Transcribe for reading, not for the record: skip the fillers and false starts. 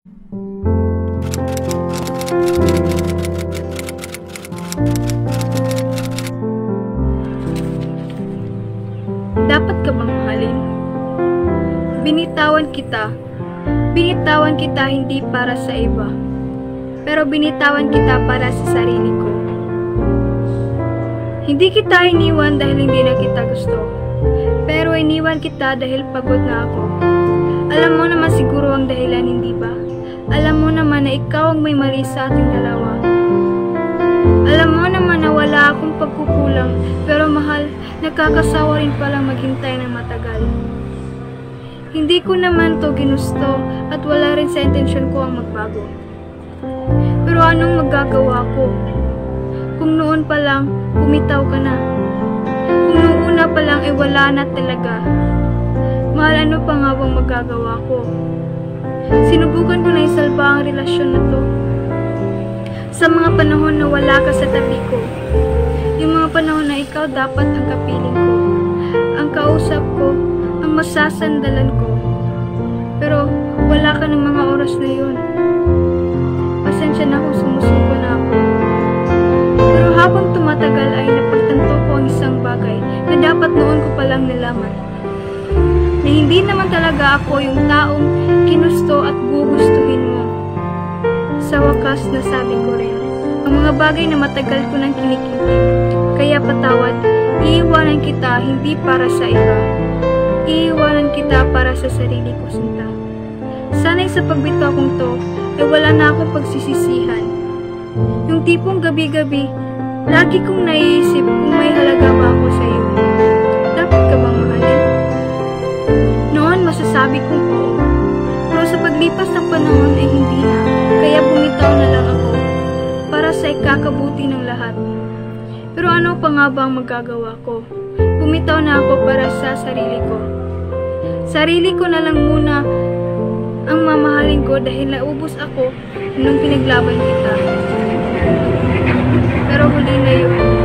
Dapat ka bang mahalin? Binitawan kita. Binitawan kita hindi para sa iba, pero binitawan kita para sa sarili ko. Hindi kita iniwan dahil hindi na kita gusto, pero iniwan kita dahil pagod na ako. Alam mo naman siguro ang dahilan, hindi ba? Alam mo naman na ikaw ang may mali sa ating dalawa. Alam mo naman na wala akong pagkukulang, pero mahal, nakakasawa rin palang maghintay ng matagal. Hindi ko naman to ginusto at wala rin sa intensyon ko ang magbago. Pero anong magagawa ko? Kung noon pa lang, bumitaw ka na. Kung noong una pa lang, wala na talaga. Mahal, ano pa nga bang magagawa ko? Sinubukan ko na isalba ang relasyon na to. Sa mga panahon na wala ka sa tabi ko, yung mga panahon na ikaw dapat ang kapiling ko, ang kausap ko, ang masasandalan ko. Pero wala ka ng mga oras na yun. Pasensya na kung sumusuko na ako. Pero habang tumatagal ay napagtanto ko ang isang bagay na dapat noon ko palang nalaman. Na hindi naman talaga ako yung taong kinusto at gugustuhin mo. Sa wakas, nasabi ko rin ang mga bagay na matagal ko nang kinikilig. Kaya patawad, iiwanan kita hindi para sa iba. Iiwanan kita para sa sarili ko, sinta. Sana'y sa pagbitaw kong to, ay wala na akong pagsisisihan. Yung tipong gabi-gabi, lagi kong naiisip kung may halaga ba ako sa iyo. Dapat ka bang mahalin? Noon masasabi kong oo. Pero sa paglipas ng panahon ay hindi na, kaya bumitaw na lang ako para sa ikakabuti ng lahat. Pero ano pa nga ba ang magagawa ko? Bumitaw na ako para sa sarili ko. Sarili ko na lang muna ang mamahalin ko dahil naubos ako nung pinaglaban kita. Pero huli na yun.